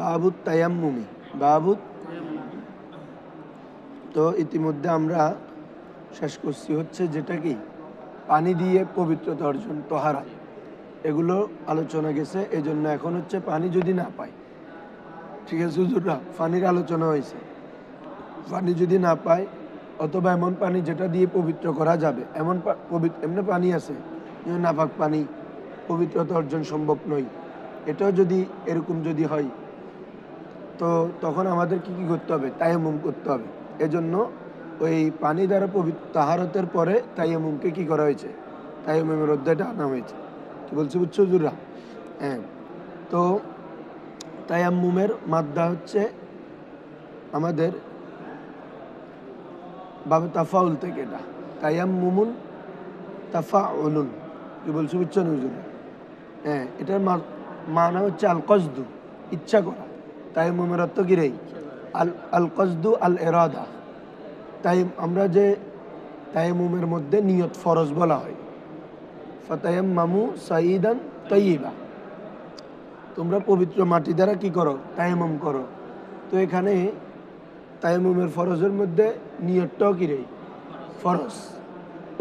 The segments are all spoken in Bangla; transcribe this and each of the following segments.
বাবুত তায়াম্মুমি বাবুত। তো ইতিমধ্যে আমরা শেষ করছি হচ্ছে যেটা কি পানি দিয়ে পবিত্রতা অর্জন, তহারা, এগুলো আলোচনা গেছে। এই জন্য এখন হচ্ছে পানি যদি না পাই, ঠিক আছে হুজুররা, পানির আলোচনা হয়েছে। পানি যদি না পাই অথবা এমন পানি যেটা দিয়ে পবিত্র করা যাবে, এমন এমনি পানি আছে যে নাপাক পানি, পবিত্রতা অর্জন সম্ভব নয়, এটাও যদি এরকম যদি হয়, তো তখন আমাদের কি কি করতে হবে? তায়াম্মুম করতে হবে। এজন্য ওই পানি দ্বারা পবিত্র তাহারতের পরে তায়াম্মুমকে কি করা হয়েছে? তায়াম্মুমের অধ্যায়টা আনা হয়েছে। কি বলছে বুঝছো হুজুররা? হ্যাঁ। তো তায়াম্মুমের মাদ্দা হচ্ছে আমাদের বাবে তাফাউল থেকে, এটা তায়াম্মুমুন তাফাউলুন। কি বলছে বুঝছো না হুজুর? হ্যাঁ, এটার মানা হচ্ছে আল কসদু, ইচ্ছা করা। তায়াম্মুমের অর্থ কি রে? আল কসদু আল এরাদা। তাই আমরা যে তায়াম্মুমের মধ্যে নিয়ত ফরজ বলা হয়, ফাতায়াম্মামু সাইদান তাইয়িবা, তোমরা পবিত্র মাটি দ্বারা কি করো? তায়াম্মুম করো। তো এখানে তায়াম্মুমের ফরজের মধ্যে নিয়তটাও কি রে? ফরজ।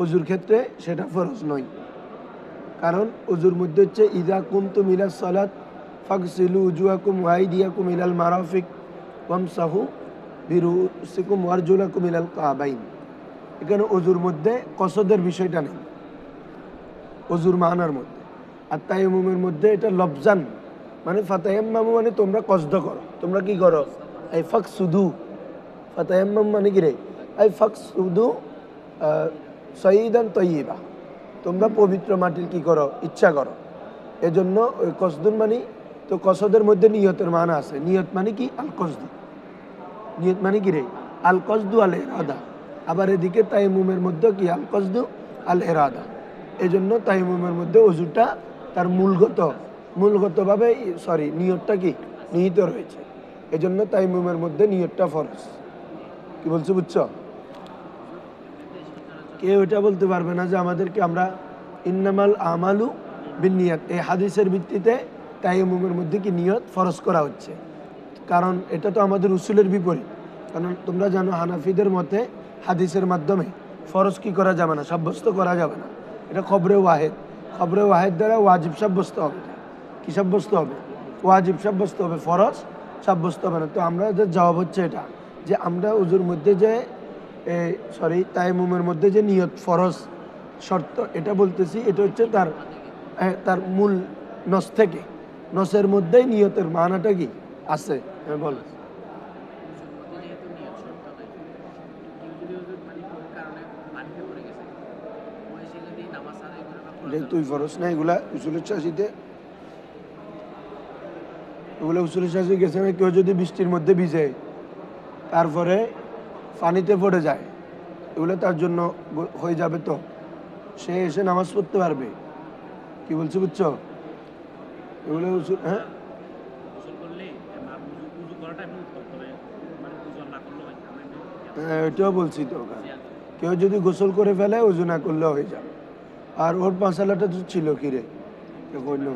অজুর ক্ষেত্রে সেটা ফরজ নয়, কারণ অজুর মধ্যে হচ্ছে ইদা কুমতুম ইলাস সালাত ফাগসিলু উজুহাকুম ওয়া আইদিয়াকুম ইলাল মারাফিক ওয়ামসাহু বিরুসিকুম ওয়ারজুলাকুম ইলাল কাবাইন। এখানে অজুর মধ্যে কসদের বিষয়টা নেই, অজুর মানার মধ্যে। আর তায়াম্মুমের মধ্যে এটা লফজান, মানে ফাতায়াম্মামু মানে তোমরা কসদ করো, তোমরা কি করো? এই ফাকসুদু, ফাতায়াম্মাম মানে কি রে? এই ফাকসুদু সাইদান তাইয়িবা, তোমরা পবিত্র মাটির কি করো? ইচ্ছা করো। এজন্য ওই কসদুন মানে, তো কসদের মধ্যে নিয়তের মানা আছে। নিয়ত মানে কি? আল কসদু। নিয়ত মানে কি রে? আল কসদু আল এরাদা। আবার এদিকে তায়াম্মুমের মধ্যে কি? আল কসদু আল এরাদা। এই জন্য তায়াম্মুমের মধ্যে অজুটা তার মূলগতভাবে নিয়তটা কি নিহিত রয়েছে। এই জন্য তায়াম্মুমের মধ্যে নিয়তটা ফরজ। কি বলছো বুঝছো? কেউ এটা বলতে পারবে না যে আমাদেরকে আমরা ইন্নামাল আমালু বিন্নিয়াত, এই হাদিসের ভিত্তিতে তায়াম্মুমের মধ্যে কি নিয়ত ফরজ করা হচ্ছে, কারণ এটা তো আমাদের উসুলের বিপরীত। কারণ তোমরা জানো হানাফিদের মতে হাদিসের মাধ্যমে ফরজ কি করা যাবে না? সাব্যস্ত করা যাবে না। এটা খবরে ওয়াহেদ, খবরে ওয়াহেদ দ্বারা ওয়াজিব সাব্যস্ত হবে। কি সাব্যস্ত হবে? ওয়াজিব সাব্যস্ত হবে, ফরজ সাব্যস্ত হবে না। তো আমরা যে জবাব হচ্ছে এটা, যে আমরা উজুর মধ্যে যে তায়াম্মুমের মধ্যে যে নিয়ত ফরজ শর্ত, এটা বলতেছি, এটা হচ্ছে তার মূল নস থেকে, নসের মধ্যেই নিয়তের মানাটা কি আছে। হ্যাঁ বল। তুই ফরজ না, এগুলা উসুলের শাসিতে, এগুলো উসুলের শাসি গেছে না। কেউ যদি বৃষ্টির মধ্যে ভিজে তারপরে পানিতে পড়ে যায়, এগুলো তার জন্য হয়ে যাবে, তো সে এসে নামাজ পড়তে পারবে। কি বলছো বুঝছো? এগুলো উসুল। হ্যাঁ, এটাও বলছি তো। কেউ যদি গোসল করে ফেলে ওযু না করলেও হয়ে যাবে। আর ওর মশালাটা তো ছিল কিরে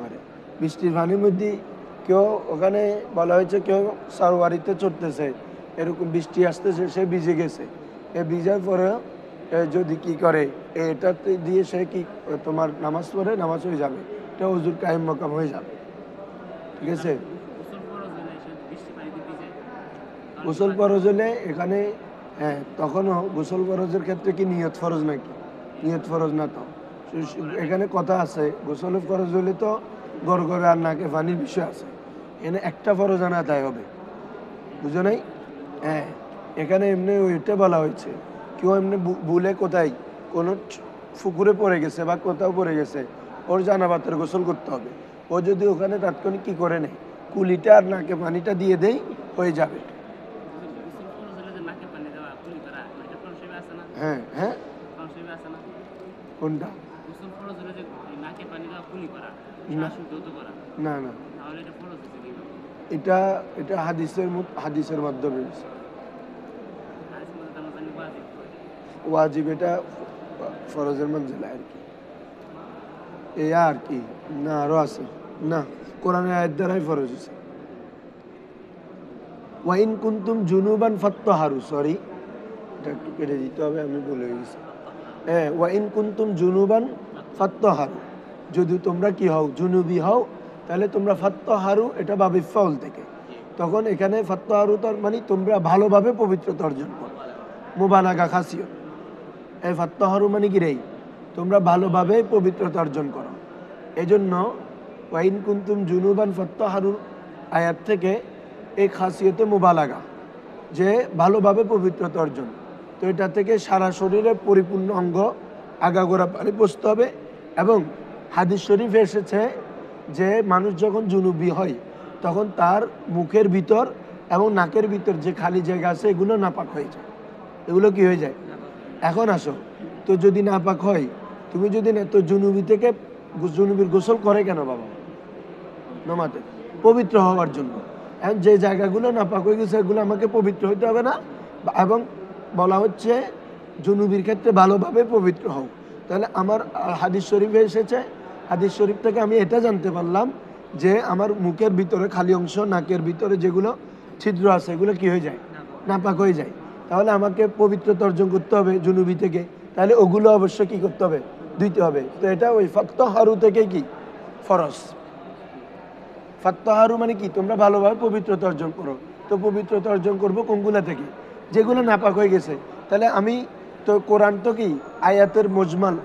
পারে বৃষ্টির পানির মধ্যে, কেউ ওখানে বলা হয়েছে কেউ সারোয়ারিতে চড়তেছে, এরকম বৃষ্টি আসতেছে, সে ভিজে গেছে। এ ভিজার পরে যদি কি করে, এটাতে দিয়ে সে কি তোমার নামাজ পড়ে, নামাজ হয়ে যাবে, এটা ওযুর কায়েম মাকাম হয়ে যাবে। ঠিক আছে। গোসল ফরজ হলে এখানে, হ্যাঁ, তখনও গোসল ফরজের ক্ষেত্রে কি নিয়ত ফরজ নাকি? নিয়ত ফরজ না। তো এখানে কথা আছে, গোসল ফরজ হলে তো গড়গড়ে আর নাকে পানির বিষয় আছে, এখানে একটা ফরজ আনা আদায় হবে। বুঝো নাই? হ্যাঁ, এখানে এমনি ওইটা বলা হয়েছে, কেউ এমনি ভুলে কোথায় কোনো পুকুরে পড়ে গেছে বা কোথাও পড়ে গেছে, ওর জানাবাতের গোসল করতে হবে। ও যদি ওখানে তাৎক্ষণিক কি করে নেয়, কুলিটা আর নাকে পানিটা দিয়ে দেয়, হয়ে যাবে। হ্যাঁ হ্যাঁ, কোনটা? না না, এটা এটা হাদিসের মাধ্যমে ওয়াজিব, এটা ফরজের মঞ্জিলা আর কি, এই আর কি না, আরো আছে না। কোরআনের আয়াত দ্বারাই ফরজ হয়েছে। ওয়াইন কুনতুম জুনুবান ফাত্তাহারু, সরি এটা একটু কেটে দিতে হবে, আমি ভুলে গেছি। হ্যাঁ, ওয়াইন কুনতুম জুনুবান ফাত্তাহারু, যদি তোমরা কি হও, জুনুবি হও, তাহলে তোমরা ফাত্তাহারু, এটা বাবে ফাউল থেকে, তখন এখানে ফাত্তাহারু তার মানে তোমরা ভালোভাবে পবিত্রতা অর্জন করো, মুবালাগা খাসিয়ত। এই ফাত্তাহারু মানে কি রে, তোমরা ভালোভাবে পবিত্রতা অর্জন করো। এজন্য ওয়াইন কুনতুম জুনুবান ফাত্তাহারু আয়াত থেকে এই খাসিয়তে মুবালাগা, যে ভালোভাবে পবিত্রতা অর্জন। তো এটা থেকে সারা শরীরের পরিপূর্ণ অঙ্গ আগাগোড়া পানি বসতে হবে। এবং হাদিস শরীফে এসেছে যে মানুষ যখন জুনুবি হয় তখন তার মুখের ভিতর এবং নাকের ভিতর যে খালি জায়গা আছে এগুলো নাপাক হয়ে যায়। এগুলো কি হয়ে যায়? এখন আসো, তো যদি নাপাক হয়, তুমি যদি না, তো জুনুবি থেকে জুনুবির গোসল করে কেন বাবা? নামাতে পবিত্র হওয়ার জন্য। এখন যে জায়গাগুলো নাপাক হয়ে গেছে এগুলো আমাকে পবিত্র হইতে হবে না, এবং বলা হচ্ছে জুনুবির ক্ষেত্রে ভালোভাবে পবিত্র হও। তাহলে আমার হাদিস শরীফে এসেছে, হাদিস শরীফ থেকে আমি এটা জানতে পারলাম যে আমার মুখের ভিতরে খালি অংশ, নাকের ভিতরে যেগুলো ছিদ্র আছে এগুলো কি হয়ে যায়? নাপাক হয়ে যায়। তাহলে আমাকে পবিত্রতা অর্জন করতে হবে জুনুবি থেকে, তাহলে ওগুলো অবশ্যই কি করতে হবে? ধুইতে হবে। তো এটা ওই ফাত্তাহারু থেকে কি ফরজ। ফাত্তাহারু মানে কি, তোমরা ভালোভাবে পবিত্রতা অর্জন করো। তো পবিত্রতা অর্জন করবো কোনগুলা থেকে? যেগুলো নাপাক হয়ে গেছে। তাহলে আমি তো কোরআন তো কি আয়াতের মজমাল,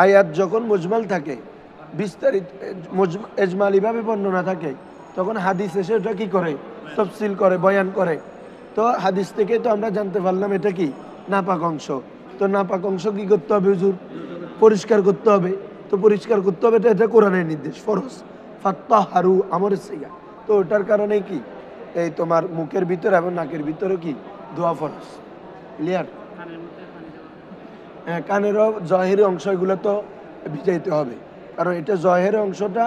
আয়াত যখন মজমাল থাকে, বিস্তারিত এজমালিভাবে বর্ণনা থাকে, তখন হাদিস এসে ওটা কি করে? তফসিল করে, বয়ান করে। তো হাদিস থেকে তো আমরা জানতে পারলাম এটা কি নাপাক অংশ। তো নাপাক অংশ কি করতে হবে হুজুর? পরিষ্কার করতে হবে। তো পরিষ্কার করতে হবে, এটা কোরআনের নির্দেশ, ফরজ। ফাত্তাহারু আমর সিগা। তো ওটার কারণে কি এই তোমার মুখের ভিতরে এবং নাকের ভিতরে কি দোয়া ফরজ। ক্লিয়ার? হ্যাঁ, কানেরও জহের অংশ এগুলো তো ভিজাইতে হবে, কারণ এটা জহের অংশটা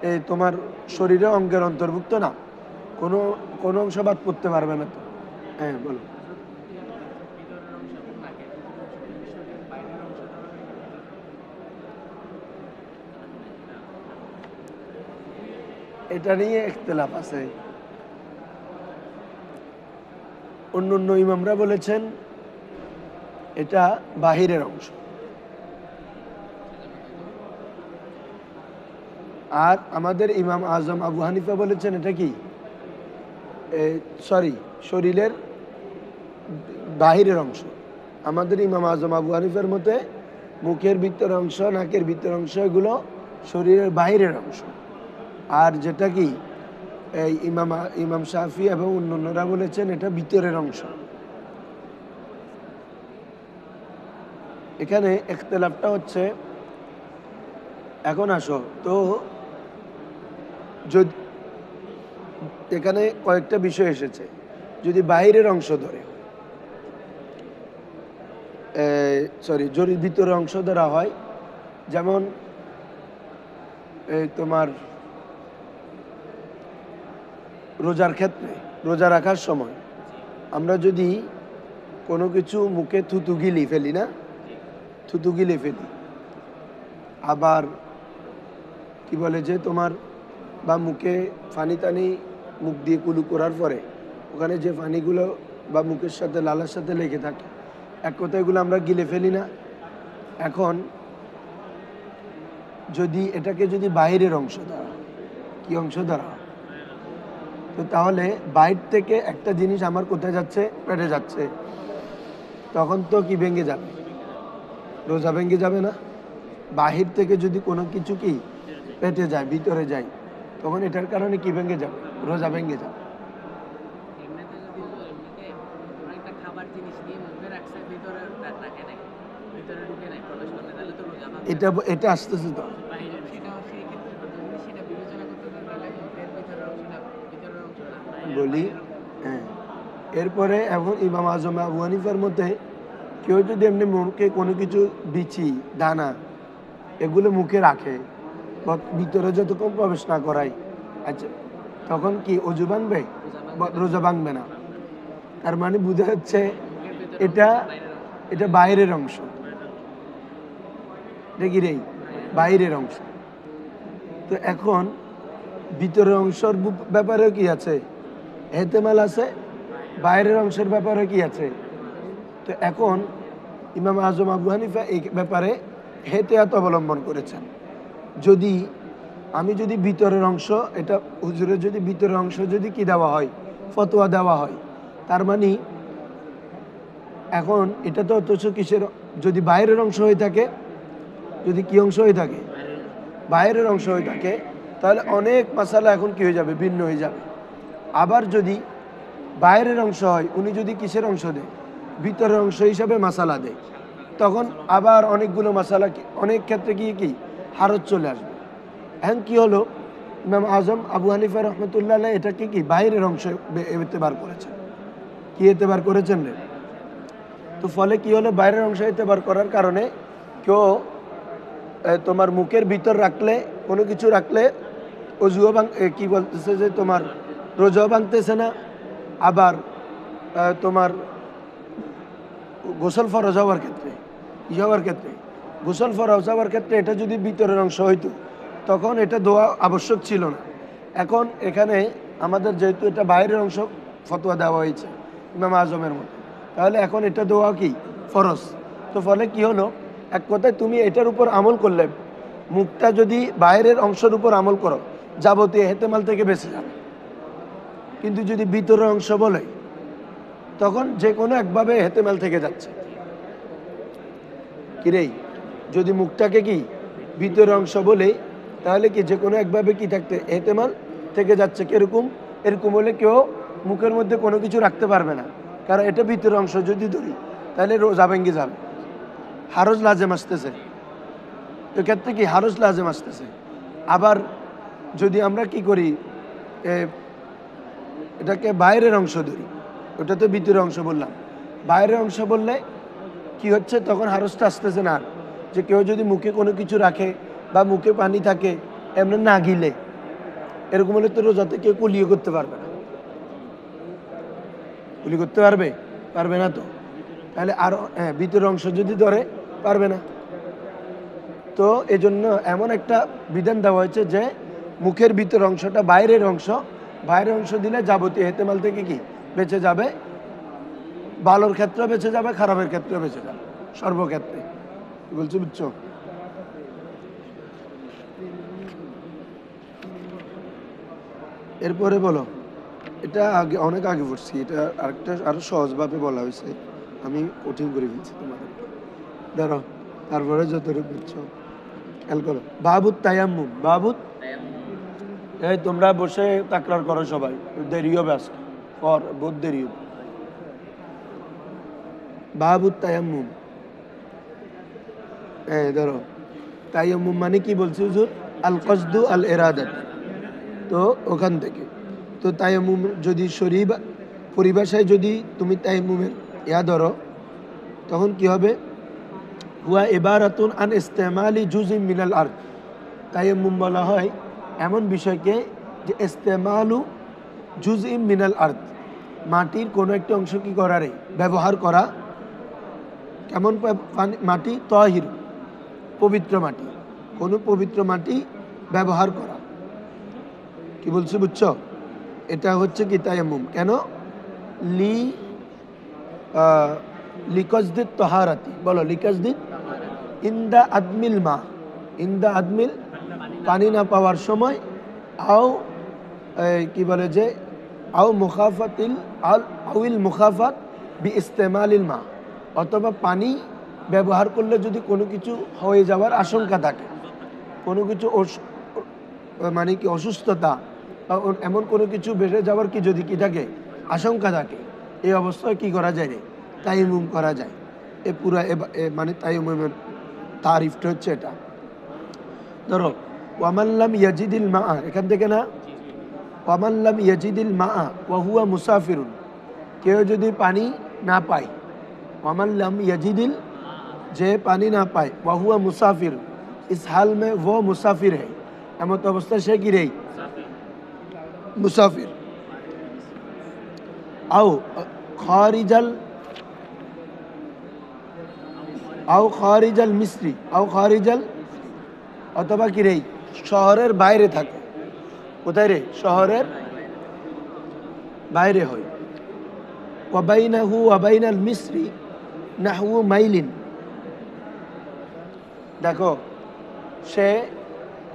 এই তোমার শরীরের অঙ্গের অন্তর্ভুক্ত না, কোনো কোনো অংশ বাদ পড়তে পারবে না। তো হ্যাঁ বলো। এটা নিয়ে ইখতিলাফ আছে। অন্য অন্য ইমামরা বলেছেন এটা বাহিরের অংশ, আর আমাদের ইমাম আজম আবু হানিফা বলেছেন এটা কি সরি শরীরের বাহিরের অংশ। আমাদের ইমাম আজম আবু হানিফার মতে মুখের ভিতর অংশ, নাকের ভিতর অংশ এগুলো শরীরের বাহিরের অংশ। আর যেটা কি এই ইমাম শাফি এবং অন্যান্যরা বলেছেন এটা ভিতরের অংশ। এখানে ইখতিলাফটা হচ্ছে, এখন আসো তো যদি এখানে কয়েকটা বিষয় এসেছে, যদি বাহিরের অংশ ধরে যদি ভিতরের অংশ ধরা হয়, যেমন তোমার রোজার ক্ষেত্রে, রোজা রাখার সময় আমরা যদি কোনো কিছু মুখে থুতু গিলি ফেলি না, থুতু গিলে ফেলি, আবার কি বলে যে তোমার বা মুখে ফানি টানি মুখ দিয়ে কুলু করার পরে ওখানে যে ফানিগুলো বা মুখের সাথে লালার সাথে লেগে থাকে, এক কথায় এগুলো আমরা গিলে ফেলি না। এখন যদি এটাকে যদি বাইরের অংশ ধরা, কি অংশ ধরা, তো তাহলে বাইর থেকে একটা জিনিস আমার কোথায় যাচ্ছে? পেটে যাচ্ছে। তখন তো কি ভেঙে যাবে? রোজা ভেঙে যাবে না? বাহির থেকে যদি কোনো কিছু কি পেটে যায়, ভিতরে যায়, তখন এটার কারণে কি ভেঙে যাবে? রোজা ভেঙে যাবে। এটা এটা আসতেছে তো বলি। হ্যাঁ, এরপরে এখন ইমাম আজম আবু হানিফার মতে কেউ যদি এমনি মুখে কোনো কিছু বিচি দানা এগুলো মুখে রাখে, ভিতরে যতক্ষণ প্রবেশ না করায়, আচ্ছা তখন কি অজু ভাঙবে? রোজা ভাঙবে না। তার মানে বোঝা যাচ্ছে এটা এটা বাইরের অংশ, দেখি রে বাইরের অংশ। তো এখন ভিতরের অংশের ব্যাপারে কি আছে, এহতেমাল আছে, বাইরের অংশের ব্যাপারে কি আছে। তো এখন ইমাম আজম আবু হানিফা এই ব্যাপারে হেতেয়াত অবলম্বন করেছেন। যদি আমি যদি ভিতরের অংশ, এটা হুজুরের যদি ভিতরের অংশ যদি কি দেওয়া হয়, ফতোয়া দেওয়া হয়, তার মানে এখন এটা তো অথচ কিসের, যদি বাইরের অংশ হয়ে থাকে, যদি কি অংশ হয়ে থাকে, বাইরের অংশ হয়ে থাকে, তাহলে অনেক মাসালা এখন কি হয়ে যাবে, ভিন্ন হয়ে যাবে। আবার যদি বাইরের অংশ হয়, উনি যদি কিসের অংশ দেয়, ভিতরের অংশ হিসাবে মাসালা দেয়, তখন আবার অনেকগুলো মাসালা অনেক ক্ষেত্রে গিয়ে কি হারত চলে আসবে। এখন কি হলো, ইমাম আজম আবু হানিফা রহমতুল্লাহ এটাকে কি বাইরের অংশ এতেবার করেছেন, কি এতেবার করেছেন রে। তো ফলে কি হলো, বাইরের অংশ এতেবার করার কারণে কেউ তোমার মুখের ভিতর রাখলে, কোনো কিছু রাখলে অজুও কি বলতেছে যে তোমার রোজাও ভাঙতেছে না, আবার তোমার গোসল ফরজ হওয়ার ক্ষেত্রে, হওয়ার ক্ষেত্রে, গোসল ফরজ হওয়ার ক্ষেত্রে এটা যদি ভিতরের অংশ হইতো তখন এটা দোয়া আবশ্যক ছিল না। এখন এখানে আমাদের যেহেতু এটা বাইরের অংশ ফতোয়া দেওয়া হয়েছে ইমাম আজমের মতো, তাহলে এখন এটা দোয়া কি ফরজ। তো ফলে কি হলো, এক কথায় তুমি এটার উপর আমল করলে, মুখটা যদি বাইরের অংশের উপর আমল করো, যাবতীয় এহতেমাল থেকে বেঁচে যাবে। কিন্তু যদি ভিতরের অংশ বলে, তখন যে কোনো একভাবে এহতেমাল থেকে যাচ্ছে। কিরে, যদি মুখটাকে কি ভিতরের অংশ বলে, তাহলে কি যে কোনো একভাবে কি থাকতে এহতেমাল থেকে যাচ্ছে। কিরকম, এরকম হলে কেউ মুখের মধ্যে কোনো কিছু রাখতে পারবে না, কারণ এটা ভিতরের অংশ যদি ধরি তাহলে রোজা ভেঙে যাবে, হারজ লাজেম আসতেছে। এক্ষেত্রে কি হারজ লাজেম আসতেছে। আবার যদি আমরা কি করি, এটাকে বাইরের অংশ ধরি, ওটা তো ভিতরের অংশ বললাম, বাইরের অংশ বললে কি হচ্ছে, তখন হারজটা আসতেছে না। যে কেউ যদি মুখে কোনো কিছু রাখে বা মুখে পানি থাকে এমনি না গিলে, এরকম হলে তো রোজাতে কেউ কুলিও করতে পারবে না। কুলি করতে পারবে, পারবে না। তো তাহলে আরো ভিতরের অংশ যদি ধরে পারবে না। তো এজন্য এমন একটা বিধান দেওয়া হয়েছে যে মুখের ভিতর অংশটা বাইরের অংশ, বাইরের অংশ দিলে যাবতীয় এহতেমাল থেকে কি বেঁচে যাবে, ভালোর ক্ষেত্রে বেঁচে যাবে, খারাপের ক্ষেত্রে বেঁচে যাবে, সর্বক্ষেত্রে। বলছো, বুঝছো? এরপরে বলো, এটা আগে অনেক আগে পড়ছি, এটা আরেকটা আরো সহজভাবে বলা হয়েছে, আমি কঠিন করে ফেলছি তোমাদের। ধরো তারপরে যতটুকু বুঝছো খেয়াল করো। বাবুত তায়াম্মুম, বাবুত, এই তোমরা বসে তাকরার করো সবাই, দেরি হবে আজকে, পর বহুত দেরি হবে। বাবুত তায়াম্মুম, ধরো তায়াম্মুম মানে কি বলছি হুজুর, আল কসদু আল ইরাদাত। তো ওখান থেকে তো তায়াম্মুম যদি শরীর পরিভাষায় যদি তুমি তায়াম্মুমের ধরো, তখন কি হবে, হুয়া ইবারাতুন আন ইস্তেমালি জুজিম মিনাল আরদ। তায়াম্মুম বলা হয় এমন বিষয়কে যে ইস্তেমালু জুজিম মিনাল আরদ, মাটির কোনো একটা অংশ কি করারে ব্যবহার করা। কেমন মাটি, তাহির, পবিত্র মাটি, কোনো পবিত্র মাটি ব্যবহার করা। কি বলছি বুঝছো? এটা হচ্ছে কি তায়াম্মুম। কেন? লিকাজদিত তাহারাতি, বলো লিকাজদিত ইন্দা আদমিল মা, ইন্দা আদমিল পানি না পাওয়ার সময়, আও কি বলে যে আও মুখাফাতিল আউইল মুখাফাত বি ইস্তেমালিল মা, অথবা পানি ব্যবহার করলে যদি কোনো কিছু হয়ে যাওয়ার আশঙ্কা থাকে, কোনো কিছু মানে কি অসুস্থতা বা এমন কোনো কিছু বেড়ে যাওয়ার কি যদি কি থাকে আশঙ্কা থাকে, এই অবস্থায় কি করা যায় রে, তায়াম্মুম করা যায়। এ পুরা মানে তায়াম্মুমের তারিফটা হচ্ছে এটা। ধরো ওয়ামাল্লাম ইয়াজিদিল মা, এখান থেকে না, ওয়ামাল্লাম ইয়াজিদিল মা ওয়া হুয়া মুসাফিরুন, কেউ যদি পানি না পায়, ওয়ামাল্লাম ইয়াজিদিল, যে পানি না পায়, ওয়া হুয়া মুসাফির, इस हाल में वो मुसाफिर है, এমত অবস্থায় সে কি রে, মুসাফির। আও খারিজাল মিস্রি, আও খারিজাল, অথবা কি রে শহরের বাইরে থাকে, কোথায় রে? শহরের বাইরে হয়। ওয়াবাইনাহু ওয়াবাইনাল মিসরি নাহু মাইলিন। দেখো, সে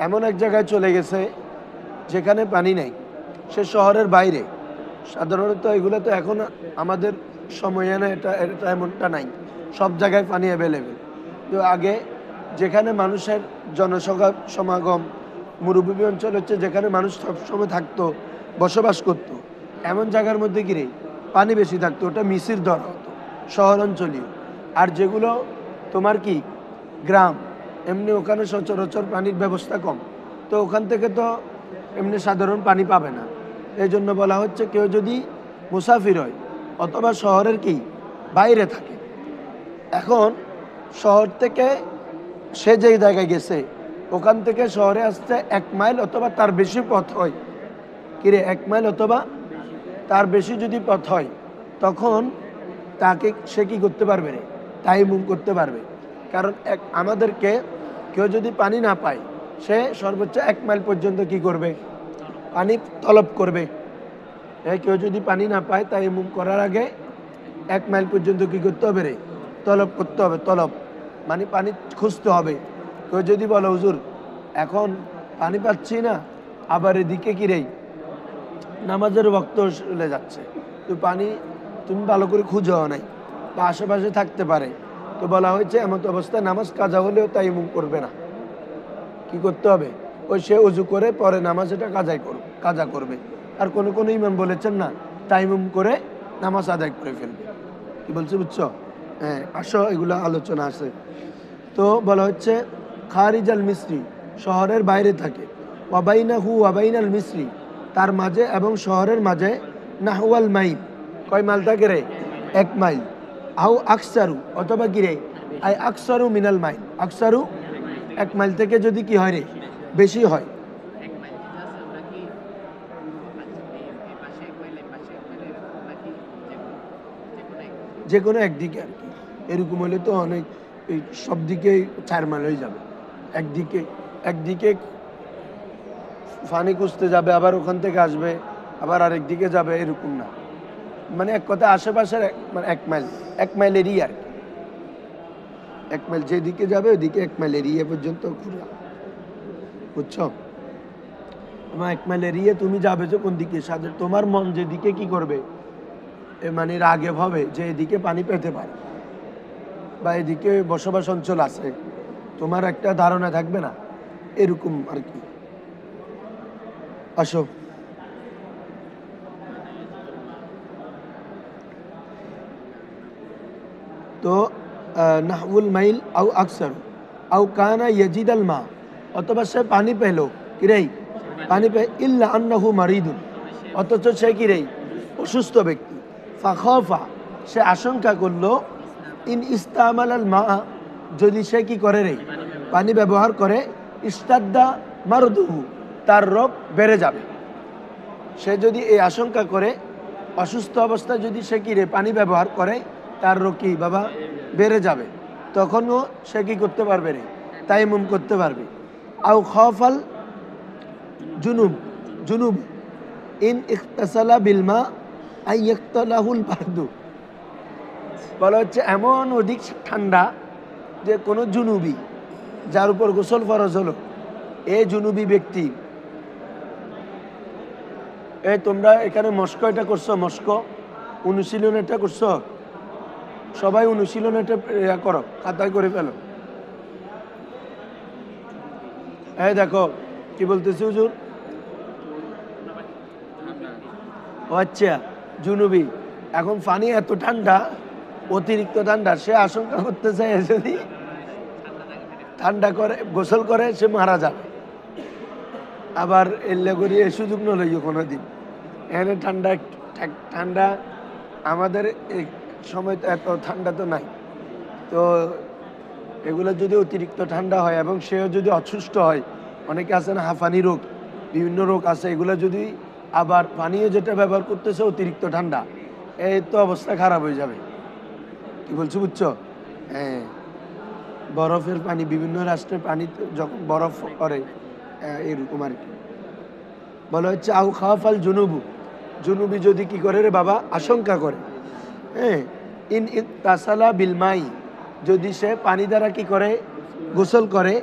এমন এক জায়গায় চলে গেছে যেখানে পানি নেই, সে শহরের বাইরে। সাধারণত এগুলো তো এখন আমাদের সময়ে না, এটা এটা এমনটা নাই, সব জায়গায় পানি অ্যাভেলেবেল। তো আগে যেখানে মানুষের সমাগম, মরুভূমি অঞ্চল হচ্ছে যেখানে মানুষ সবসময় থাকতো, বসবাস করত, এমন জায়গার মধ্যে গিয়ে পানি বেশি থাকতো, ওটা মিসির ধরা হতো, শহর অঞ্চলীয়। আর যেগুলো তোমার কি গ্রাম, এমনি ওখানে সচরাচর পানির ব্যবস্থা কম, তো ওখান থেকে তো এমনি সাধারণ পানি পাবে না। এই জন্য বলা হচ্ছে কেউ যদি মুসাফির হয় অথবা শহরের কি বাইরে থাকে, এখন শহর থেকে সে যেই জায়গায় গেছে ওখান থেকে শহরে আসতে 1 মাইল অথবা তার বেশি পথ হয়, কিরে 1 মাইল অথবা তার বেশি যদি পথ হয়, তখন তাকে সে কি করতে পারবে রে? তাইমুম করতে পারবে। কারণ আমাদেরকে কেউ যদি পানি না পায়, সে সর্বোচ্চ 1 মাইল পর্যন্ত কি করবে? পানি তলব করবে। কেউ যদি পানি না পায়, তাইমুম করার আগে 1 মাইল পর্যন্ত কি করতে হবে রে? তলব করতে হবে। তলব মানে পানি খুঁজতে হবে। কেউ যদি বলে হুজুর এখন পানি পাচ্ছি না, আবার এদিকে কি রে নামাজের ওয়াক্ত চলে যাচ্ছে, তো পানি তুমি ভালো করে খুঁজেও নাই বা আশেপাশে থাকতে পারে, তো বলা হয়েছে এমন অবস্থায় নামাজ কাজা হলেও তাইমুম করবে না। কি করতে হবে? ওই সে উজু করে পরে নামাজ এটা কাজা করবে। আর কোনো ইমাম বলেছেন না, তাইমুম করে নামাজ আদায় করে ফেলবে। কি বলছে বুঝছো? হ্যাঁ, আসো এগুলো আলোচনা আছে। তো বলা হচ্ছে খারিজ আল মিসরি, শহরের বাইরে থাকে। ওয়াবাইনাহু ওয়াবাইনাল মিসরি, তার মাঝে এবং শহরের মাঝে নাহওয়াল মাইল, কয় মাইল থাকে রে? 1 মাইল। আউ আকসারু, অথবা কি রে? আই আকসারু মিনাল মাইল, আকসারু 1 মাইল থেকে যদি কি হয় রে? বেশি হয়। যে কোনো একদিকে আর কি, এরকম হলে তো অনেক, এই সব দিকে 4 মাইল হয়ে যাবে। একদিকে ফানি খুঁজতে যাবে, আবার ওখান থেকে আসবে, আবার আরেক দিকে যাবে, এরকম না। মানে এক কথা আশেপাশের মানে 1 মাইল, 1 মাইল এরিয়া আর কি। 1 মাইল যেদিকে যাবে ওইদিকে 1 মাইল এরিয়া পর্যন্ত ঘুরা, বুঝছো? তোমার 1 মাইল এরিয়া তুমি যাবে যে কোন দিকে, সাথে তোমার মন যেদিকে কি করবে, মানে রাগেব হবে যে এদিকে পানি পেতে পারে বা এদিকে বসবাস অঞ্চল আছে, তোমার একটা ধারণা থাকবে না, এরকম আর কি। আসো, তো নাহউল মাইল আউ আকসার আউ কানা ইয়াজিদাল মা, অথবা সে পানি পেল, কিরেই পানি পে, ইল্লা আন্নাহু মারিদুন, অথচ সে কিরেই অসুস্থ ব্যক্তি। ফাখফা, সে আশঙ্কা করলো, ইন ইস্তামাল আল মা, যদি সে কি করে রে? পানি ব্যবহার করে, ইস্তাদ্দা মারদুহু, তার রোগ বেড়ে যাবে। সে যদি এই আশঙ্কা করে, অসুস্থ অবস্থায় যদি সে কি রে পানি ব্যবহার করে, তার রোগ কি বাবা বেড়ে যাবে, তখনও সে কি করতে পারবে রে? তাইমুম করতে পারবে। আউ খফাল জুনুব, জুনুব ইন ইখতাসালা বিলমা আই ইয়াক্তালাহুল বারদু, বলা হচ্ছে এমন অধিক ঠান্ডা যে কোনো জুনুবি, যার উপর গোসল ফরজ হলো, এই জুনুবি ব্যক্তি, এই তোমরা এখানে মস্কো এটা করছো, মস্কো অনুশীলন এটা করছো, সবাই অনুশীলন এটা করো, খাতায় করে ফেলো। এই দেখো কি বলতেছি হুজুর, ও আচ্ছা জুনুবি, এখন পানি এত ঠান্ডা, অতিরিক্ত ঠান্ডা, সে আশঙ্কা করতে চায় যদি ঠান্ডা করে গোসল করে সে মারা যাবে। আবার এলে করি এ সুযোগ নলইও কোনো দিন, এখানে ঠান্ডা আমাদের এই সময় তো এত ঠান্ডা তো নাই, তো এগুলো যদি অতিরিক্ত ঠান্ডা হয় এবং সেও যদি অসুস্থ হয়, অনেকে আছে না হাঁফানি রোগ, বিভিন্ন রোগ আছে, এগুলো যদি আবার পানীয় যেটা ব্যবহার করতেছে অতিরিক্ত ঠান্ডা, এই তো অবস্থা খারাপ হয়ে যাবে। কি বলছো বুঝছো? হ্যাঁ, বরফের পানি, বিভিন্ন রাষ্ট্রের পানি যখন বরফ করে এরকম আর কি। বলা হচ্ছে আউ খাফাল জুনুবু, জুনুবি যদি কি করে রে বাবা, আশঙ্কা করে, হ্যাঁ, ইন তাসালা বিলমাই, যদি সে পানি দ্বারা কি করে, গোসল করে,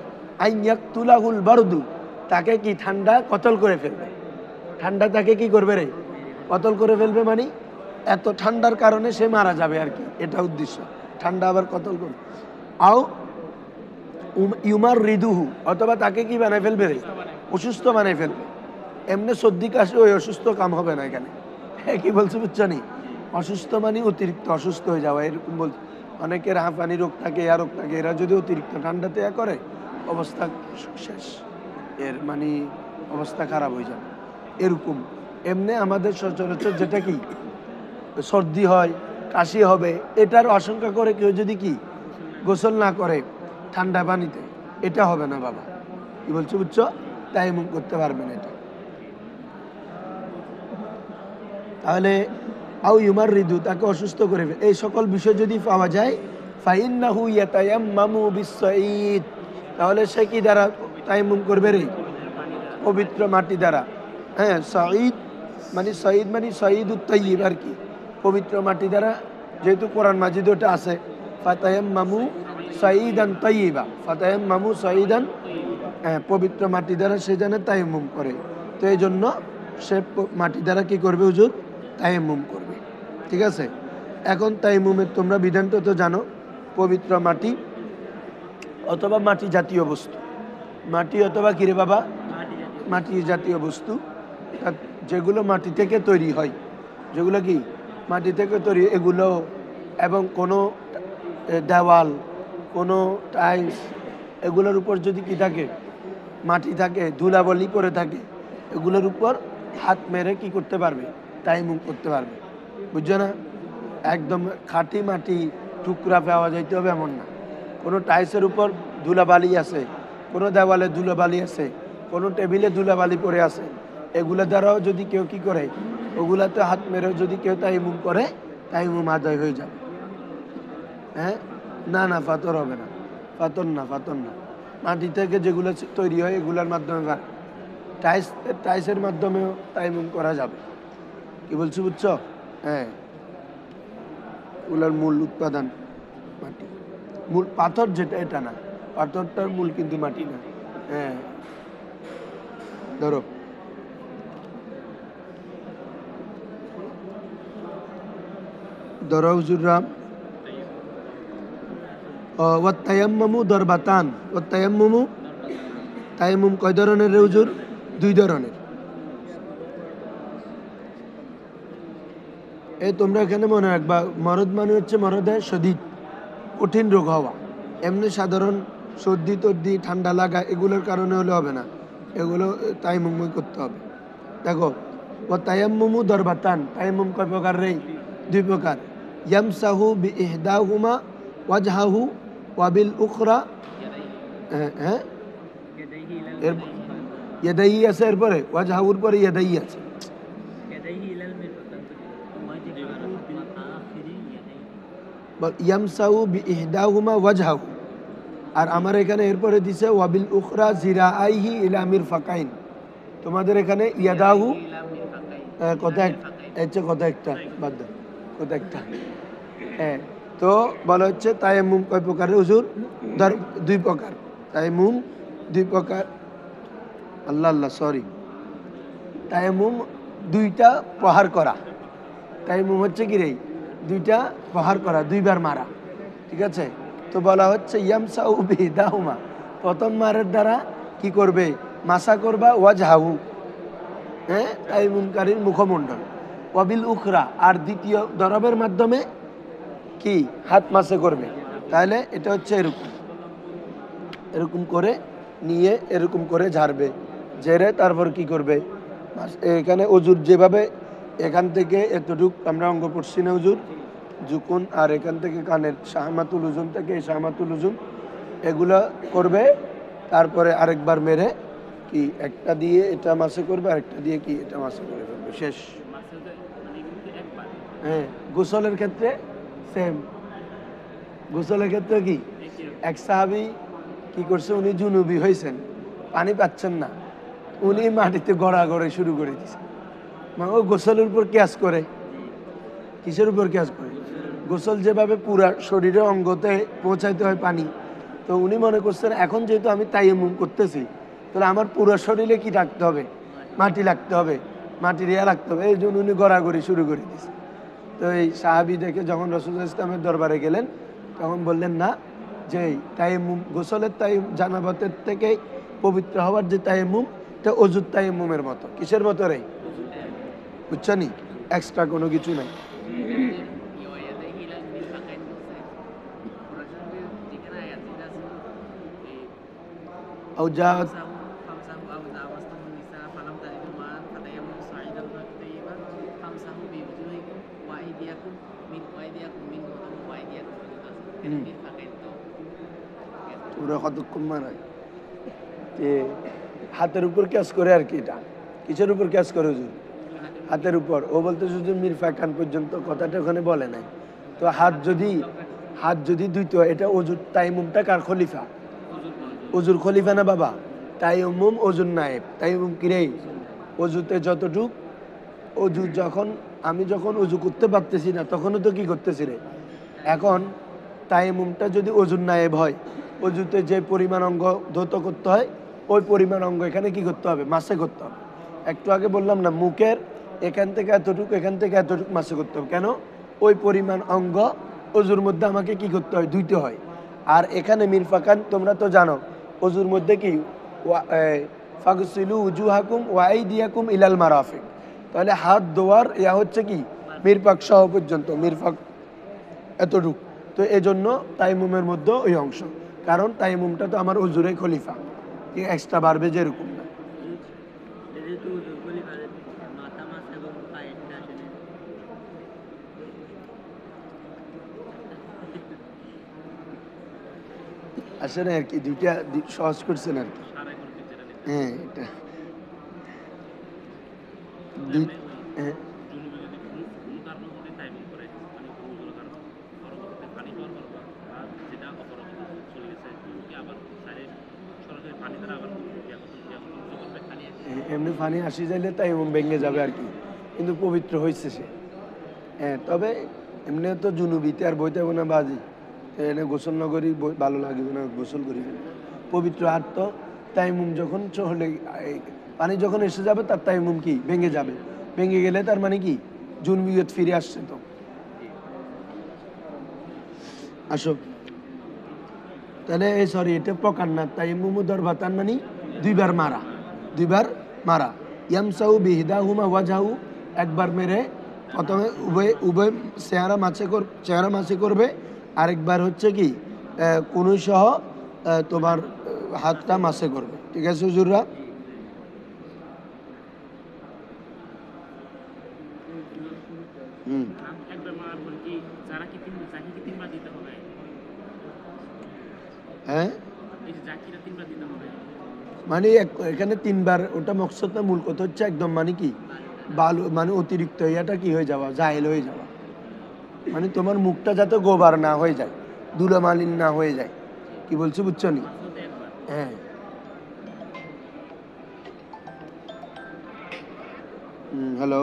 আইয়াক তুলাহুল বারদু, তাকে কি ঠান্ডা কতল করে ফেলবে, ঠান্ডা তাকে কি করবে রে, কতল করে ফেলবে, মানে এত ঠান্ডার কারণে সে মারা যাবে আর কি, এটা উদ্দেশ্য, ঠান্ডা আবার কতল করবে। আও ইউমার রিদুহু, অথবা তাকে কি বানায় ফেলবে রে, অসুস্থ বানায় ফেলবে। এমনি সর্দি কাশি ওই অসুস্থ কাম হবে না এখানে, হ্যাঁ কি বলছো বুঝছো নি, অসুস্থ মানে অতিরিক্ত অসুস্থ হয়ে যাওয়া, এরকম বলছে। অনেকের হাঁপানি রোগ থাকে, এয়া রোগ থাকে, এরা যদি অতিরিক্ত ঠান্ডাতে করে অবস্থা শেষ, এর মানে অবস্থা খারাপ হয়ে যাবে এরকম। এমনি আমাদের সচরাচর যেটা কি সর্দি হয়, কাশি হবে, এটার আশঙ্কা করে কেউ যদি কি গোসল না করে ঠান্ডা পানিতে, এটা হবে না বাবা, কি বলছো বুঝছো, তায়াম্মুম করতে পারবেন এটা। তাহলে আউ ইউমার রিদু, তাকে অসুস্থ করে ফেলে, এই সকল বিষয় যদি পাওয়া যায়, ফাইন্নাহু ইয়াতায়াম্মামু বিসসাঈদ, তাহলে সে কি দ্বারা তায়াম্মুম করবে রে, পবিত্র মাটি দ্বারা। হ্যাঁ, সাঈদ মানে সাঈদ মানে সাঈদুত তাইয়্যিব আর কি, পবিত্র মাটি দ্বারা, যেহেতু কোরআন মাজিদ ওটা আছে, ফাতায়াম্মামু সাঈদান তাইয়্যিবা, ফাতায়াম্মামু সাঈদান, হ্যাঁ, পবিত্র মাটি দ্বারা সে যেন তায়াম্মুম করে। তো এই জন্য সে মাটি দ্বারা কি করবে হুজুর, তায়াম্মুম করবে। ঠিক আছে, এখন তায়াম্মুমের তোমরা বিধানটা তো জানো, পবিত্র মাটি অথবা মাটি জাতীয় বস্তু, মাটি অথবা কিরে বাবা, মাটি জাতীয় বস্তু, যেগুলো মাটি থেকে তৈরি হয়, যেগুলো কি মাটি থেকে তৈরি, এগুলো, এবং কোনো দেওয়াল, কোনো টাইলস, এগুলোর উপর যদি কি থাকে, মাটি থাকে, ধুলাবালি পরে থাকে, এগুলোর উপর হাত মেরে কি করতে পারবে, তায়াম্মুম করতে পারবে, বুঝছো না। একদম খাঁটি মাটি টুকরা পাওয়া যাইতে হবে এমন না, কোনো টাইলসের উপর ধুলাবালি আছে, কোনো দেওয়ালে ধুলাবালি আছে, কোনো টেবিলে ধুলাবালি পরে আছে, এগুলো দ্বারাও যদি কেউ কি করে, ওগুলাতে হাত মেরে যদি কেউ তায়াম্মুম করে, তায়াম্মুম আদায় হয়ে যাবে। হ্যাঁ, না না পাথর হবে না, পাথর না, পাথর না, মাটি থেকে যেগুলো তৈরি হয় এগুলোর মাধ্যমে, টাইলসের মাধ্যমেও তায়াম্মুম করা যাবে, কি বলছো বুঝছো। হ্যাঁ, ওগুলোর মূল উৎপাদন মাটি, মূল পাথর যেটা, এটা না, পাথরটার মূল কিন্তু মাটি না। হ্যাঁ, ধরো ধরো হুজুররাম, ওয়াত তায়াম্মামু দরবাতান, ওয়াত তায়াম্মুমু, তায়াম্মুম কয় ধরনের রে হুজুর, দুই ধরনের। এই তোমরা এখানে মনে রাখবা, মরদ মানে হচ্ছে মরদে শদীদ, কঠিন রোগ হওয়া, এমনি সাধারণ সর্দি তর্দি ঠান্ডা লাগা এগুলোর কারণে হলে হবে না, এগুলো তায়াম্মুম করতে হবে। দেখো, ও তায়াম্মুমু দরবাতান, তায়াম্মুম কয় প্রকার রে, দুই প্রকার। ইয়ামসাহু বিইহদাহুমা ওয়াজহাহু ওয়াবিল উখরা, হ্যাঁ, এর ইয়াদাই আছে, এরপরে ওয়াজহাহুর পরে ইয়াদাই আছে, ইয়ামসাহু বিইহদাহুমা ওয়াজহাহু, আর আমার এখানে এরপরে দিছে ওয়াবিল উখরা জিরাআইহি ইলা মিরফাকাইন, তোমাদের এখানে ইয়াদাহু কথা কথা একটা বাদ দাও, কথা একটা। হ্যাঁ, তো বলা হচ্ছে তায়াম্মুম কয় প্রকার হুজুর, দুই প্রকার, তায়াম্মুম দুই প্রকার, আল্লাহ আল্লাহ সরি, তায়াম্মুম দুইটা প্রহার করা, তায়াম্মুম হচ্ছে কি রে, দুইটা প্রহার করা, দুইবার মারা, ঠিক আছে। তো বলা হচ্ছে ইয়ামসাউ বিইহদাহুমা, প্রথম মারের দ্বারা কি করবে, মাসা করবা, ওয়াজহাহু, হ্যাঁ, তায়াম্মুমকারীর মুখমণ্ডল, ওয়াবিল উখরা, আর দ্বিতীয় দরবের মাধ্যমে কি হাত মাসে করবে। তাহলে এটা হচ্ছে এরকম, এরকম করে নিয়ে এরকম করে ঝাড়বে, ঝেড়ে তারপর কি করবে, এখানে অজুর যেভাবে এখান থেকে এতটুক আমরা অঙ্গ পড়ছি না হুজুর, জুকুন, আর এখান থেকে কানের শাহমাতুল উজুন থেকে এই শাহমাতুল উজুন, এগুলা করবে, তারপরে আরেকবার মেরে কি একটা দিয়ে এটা মাসে করবে, আরেকটা দিয়ে কি এটা মাসে করে ফেলবে, শেষ। হ্যাঁ, গোসলের ক্ষেত্রে সেম, গোসলের ক্ষেত্রে কি, এক সাহাবী কি করছে, উনি জুনুবি হয়েছেন, পানি পাচ্ছেন না, উনি মাটিতে গড়াগড়ি শুরু করে দিছে। ও গোসলের উপর কেয়াস করে। কিসের উপর কেয়াস করে? গোসল যেভাবে পুরা শরীরের অঙ্গতে পৌঁছাইতে হয় পানি, তো উনি মনে করছেন এখন যেহেতু আমি তায়াম্মুম করতেছি, তাহলে আমার পুরো শরীরে কি রাখতে হবে? মাটি লাগতে হবে, মাটির ইয়া লাগতে হবে। এই জন্য উনি গড়াগড়ি শুরু করে দিয়েছে। তো এই সাহাবি দেখে যখন রাসূলুল্লাহ ইসলামের দরবারে গেলেন, তখন বললেন না, যে তায়াম্মুম গোসলের জানাবাতের থেকে পবিত্র হওয়ার যে তায়াম্মুম, এটা অজুর তায়াম্মুমের মতো। কিসের মতো রে? বুঝছনি? এক্সট্রা কোনো কিছু নাই। أوجاعت ওরা কতক্ষণ মারায় যে হাতের উপর ক্যাচ করে আর কি। এটা কিসের উপর ক্যাচ করে হুজুর? হাতের উপর। ও বলতে হুজুর মিরফা কান পর্যন্ত, কথাটা ওখানে বলে নাই। তো হাত যদি ধুইতে হয়, এটা অজুর তায়াম্মুমটা কার খলিফা? অজুর খলিফা না বাবা? তায়াম্মুম অজুর নায়েব। তায়াম্মুম কি রে? অজুতে যতটুক অজু, আমি যখন অজু করতে পারতেছি না, তখনও তো কি করতেছি রে? এখন তায়াম্মুমটা যদি অজুর নায়েব হয়, অজুতে যে পরিমাণ অঙ্গ ধৌত করতে হয়, ওই পরিমাণ অঙ্গ এখানে কি করতে হবে? মাসে করতে হবে। একটু আগে বললাম না, মুখের এখান থেকে এতটুকু, এখান থেকে এতটুকু মাসে করতে হবে। কেন? ওই পরিমাণ অঙ্গ অজুর মধ্যে আমাকে কি করতে হয়? ধুইতে হয়। আর এখানে মিরফাকান তোমরা তো জানো, অজুর মধ্যে কি ফাগসিলু উজুহাকুম ওয়া আইদিয়াকুম ইলাল মারাফিক। তাহলে হাত ধোয়ার ইয়া হচ্ছে কি? মিরফাক সহ পর্যন্ত, মিরফাক এতটুক। তো এজন্য তায়াম্মুমের মধ্যে ওই অংশ, কারণ তায়াম্মুমটা তো আমার অজুরে খলিফা, এক্সট্রা বাড়বে যেরকম না। আসলে আর কি দুইটা সহজ করছেন আর কি। হ্যাঁ, এটা হ্যাঁ। এমনি পানি আসি যাইলে তাই ভেঙে যাবে আর কি, কিন্তু পবিত্র হয়েছে সে। হ্যাঁ, তবে এমনি তো জুনুবিতে আর বইতে না বাজি, এনে গোসল না করি ভালো লাগবে না, গোসল করি পবিত্র। আর তো তাইমুম যখন চলে, পানি যখন এসে যাবে, তার তাইমুম কি ভেঙে যাবে। ভেঙে গেলে তার মানে কি? জুনুবিয়ত ফিরে আসছে। তো আসো তাহলে, সরি, এটা প্রকার না। তাইমুম দরবাতান মানে দুইবার মারা। ইয়ামসাউ বিহিদাহুমা ওয়াজহাউ, একবার মেরে প্রথমে উভয় চেহারা মাছে করবে, আরেকবার হচ্ছে কি কুনুই সহ তোমার হাতটা মাছে করবে। ঠিক আছে হুজুররা? হ্যাঁ, মানে এখানে তিনবার, ওটা মকসদ না, মূল কথা হচ্ছে একদম মানে কি বালু, মানে অতিরিক্ত ইয়াটা কি হয়ে যাওয়া, জাহেল হয়ে যাওয়া। মানে তোমার মুখটা যাতে গোবার না হয়ে যায়, ধুলোমালিন না হয়ে যায়। কি বলছি বুঝছো নি? হ্যাঁ। হ্যালো,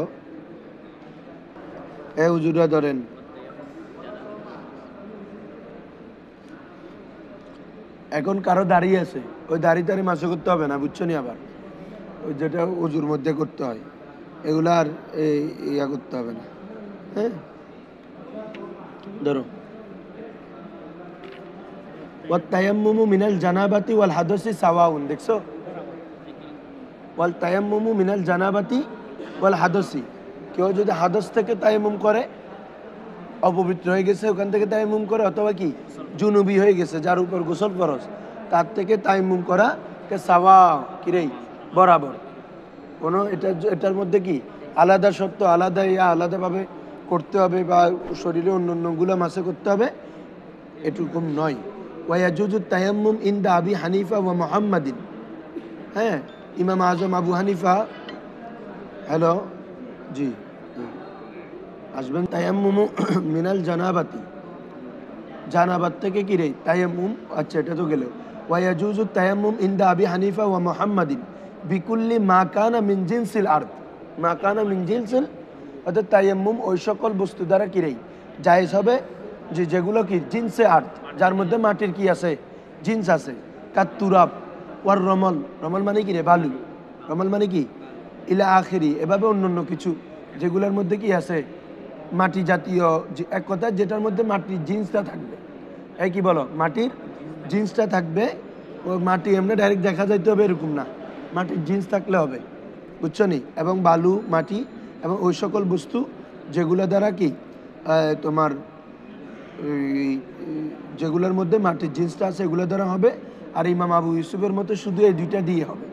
হুজুরা ধরেন, এখন কারো দাঁড়িয়ে আছে, ওই দাড়ি মাসে করতে হবে না, বুঝছো নি? আবার ওই যেটা উজুর মধ্যে করতে হয়, এগুলো আর ইয়া করতে হবে না। হ্যাঁ, ধরো ওয়াত-তায়াম্মুমু মিনাল জানাবাতি ওয়াল হাদসি সাওয়াউন, দেখছো? ওয়াল-তায়াম্মুমু মিনাল জানাবাতি ওয়াল হাদসি, কেউ যদি হাদস থেকে তায়াম্মুম করে, অপবিত্র হয়ে গেছে, ওখান থেকে তায়াম্মুম করে, অথবা কি জুনুবি হয়ে গেছে, যার উপর গোসল ফরজ, তার থেকে তায়াম্মুম করা সাওয়া, কিরে বরাবর। কোনো এটার মধ্যে কি আলাদা সত্য, আলাদা আলাদাভাবে করতে হবে, বা শরীরে অন্য অন্যগুলো মাসে করতে হবে, এটুকুম নয়। ওয়ায়াজুজুত তায়াম্মুম ইনদা আবি হানিফা ওয়া মুহাম্মাদিন। হ্যাঁ, ইমাম আজম আবু হানিফা, হ্যালো, জি আসবেন। তায়াম্মুমু মিনাল জানাবাতি, জানাবাত থেকে কিরে তায়াম্মুম, আচ্ছা এটা তো গেল। ওয়ায়াজুজুত তায়াম্মুম ইনদা আবি হানিফা ওয়া মুহাম্মাদিন, বিকুল্লি মা কানা মিন জিনসিল আরদ, মা কানা মিন জিনসিল, অর্থাৎ তায়াম্মুম ওই সকল বস্তু দ্বারা কিরেই জায়েজ হবে যে যেগুলো কি জিনসে আর্থ, যার মধ্যে মাটির কি আছে, জিন্স আছে। কাত তুরাব ওয়ার রমল, রমল মানে কি রে, বালু, রমল মানে কি, ইলা আখেরি, এভাবে অন্য অন্য কিছু যেগুলোর মধ্যে কি আছে মাটি জাতীয়, এক কথা যেটার মধ্যে মাটির জিন্সটা থাকবে, এই কি বলো, মাটির জিন্সটা থাকবে। ও মাটি এমনি ডাইরেক্ট দেখা যাইতে হবে এরকম না, মাটির জিন্স থাকলে হবে, বুঝছো নি? এবং বালু, মাটি এবং ওই সকল বস্তু যেগুলো দ্বারা কি তোমার যেগুলোর মধ্যে মাটির জিন্সটা আছে এগুলো দ্বারা হবে। আর ইমাম আবু ইউসুফের মতো শুধু এই দুইটা দিয়ে হবে,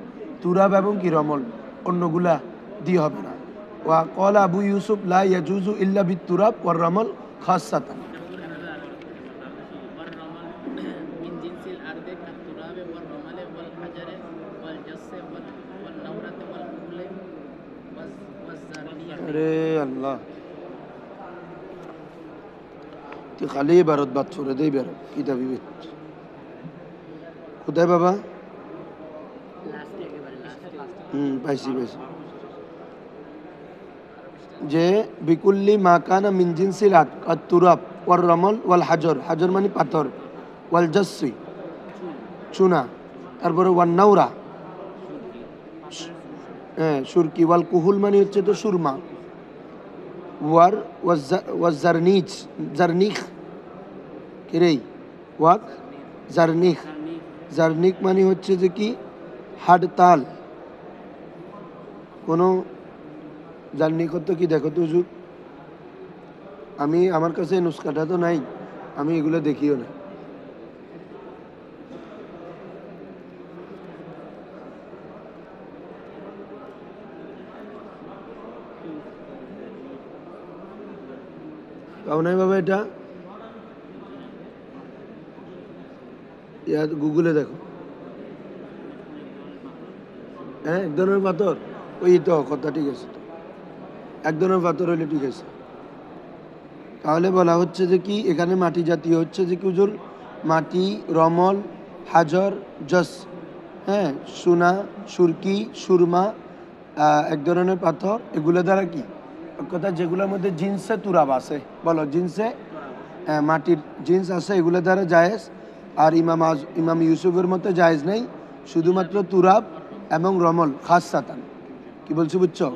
তুরাব এবং কি রমল, অন্যগুলা দিয়ে হবে না। ওয়া ক্বালা আবু ইউসুফ লা ইয়াজুজু ইল্লা বিত তুরাব ওয়ার রমল খাসসাতান। আরে আল্লাহ, তুই খালি ভারত বাদ করে দেই বের কিতাবি কোথায় বাবা? পাইছি পাইছি, যে বিকুল্লি মাকানা মিন জিনসিল আত-তুরাব ওয়ার রমল ওয়াল হাজর, হাজর মানে পাথর, ওয়াল জাসসি চুনা, তারপরে ওয়ান নাউরা হ্যাঁ সুরকি, ওয়াল কুহুল মানে হচ্ছে তো সুরমা, ওয়ার ওয়াজারনিচ জারনিখ কিরেই ওয়াক জারনিখ, জারনিক মানে হচ্ছে যে কি হাড়তাল, কোনো জার্নিক তো কি দেখো তো হুজুর, আমি আমার কাছে নুস্খাটা তো নাই, আমি এগুলো দেখিও না। পাও নাই বাবা, এটা গুগলে দেখো। হ্যাঁ এক ধরনের পাথর, ওই তো কথা ঠিক আছে, তো এক ধরনের পাথর হইলে ঠিক আছে। তাহলে বলা হচ্ছে যে কি এখানে মাটি জাতীয় হচ্ছে যে কি হুজুর, মাটি, রমল, হাজর, জস, হ্যাঁ সোনা, সুরকি, সুরমা, এক ধরনের পাথর, এগুলো দ্বারা কি কথা যেগুলোর মধ্যে জিন্সে তুরাব আছে, বলো জিন্সে মাটির জিন্স আছে, এগুলো দ্বারা জায়েজ। আর ইমাম ইউসুফের মতো জায়েজ নেই, শুধুমাত্র তুরাব এবং রমল খাসসাতান, কি বলছো বুঝছো,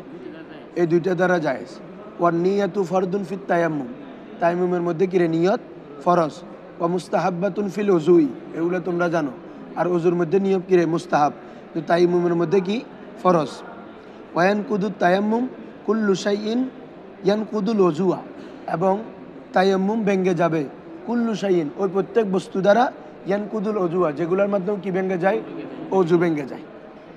এই দুইটা দ্বারা জায়েজ। ওয়ান নিয়াতু ফরদুন ফিত তায়াম্মুম, তায়াম্মুমের মধ্যে কিরে নিয়ত ফরজ। ওয়া মুস্তাহাব্বাতুন ফিল উজুই, এগুলো তোমরা জানো। আর ওজুর মধ্যে নিয়ত কিরে মুস্তাহাব, তো তায়াম্মুমের মধ্যে কি ফরজ। ওয়ান কুদুত তায়াম্মুম কুল্লু শাইইন ইয়ানকুদুল ওজুয়া, এবং তায়াম্মুম ভেঙ্গে যাবে কুল্লু শাইইন, ওই প্রত্যেক বস্তু দ্বারা ইয়ানকুদুল ওজুয়া, যেগুলোর মাধ্যমে কি ভেঙ্গে যায়, অজু ভেঙ্গে যায়।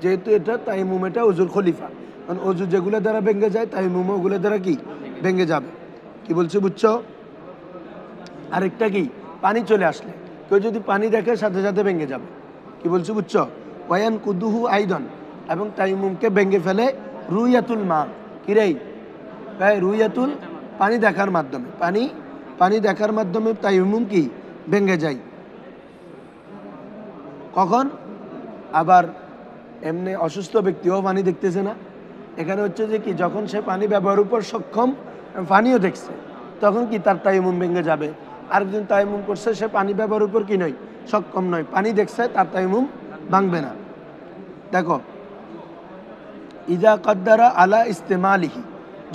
যেহেতু এটা তায়াম্মুম, এটা ওজুর খলিফা, কারণ অজু যেগুলো দ্বারা ভেঙ্গে যায় তায়াম্মুম ওগুলো দ্বারা কি ভেঙ্গে যাবে, কি বলছো বুঝছো? আরেকটা কি, পানি চলে আসলে কেউ যদি পানি দেখে সাথে সাথে ভেঙ্গে যাবে, কি বলছো বুঝছো? ওয়ান কুদুহু আইদন, এবং তায়াম্মুমকে ভেঙ্গে ফেলে রুইয়াতুল মা, কিরেই রুইয়াতুল, পানি দেখার মাধ্যমে, পানি দেখার মাধ্যমে তায়াম্মুম কি ভেঙ্গে যায়। কখন? আবার এমনি অসুস্থ ব্যক্তিও পানি দেখতেছে না, এখানে হচ্ছে যে কি যখন সে পানি ব্যবহারের উপর সক্ষম, পানিও দেখছে, তখন কি তার তায়াম্মুম ভেঙে যাবে। আরেকজন তায়াম্মুম করছে, সে পানি ব্যবহারের উপর কি নয়, সক্ষম নয়, পানি দেখছে, তার তায়াম্মুম ভাঙবে না। দেখো ইজা কদ্দারা আলা ইস্তেমালিহি,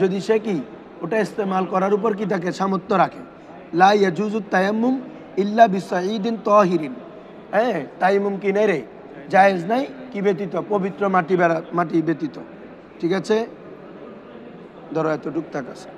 যদি সে কি ওটা ইস্তেমাল করার উপর কি থাকে, সামর্থ্য রাখে। লা ইয়াজুজু তায়াম্মুম ইল্লা বিসাঈদিন তাহিরিন, হ্যাঁ তায়াম্মুম কি নেই রে, জায়েজ নাই কি ব্যতীত, পবিত্র মাটি ব্যতীত। ঠিক আছে, ধরো এতটুক থাক আছে।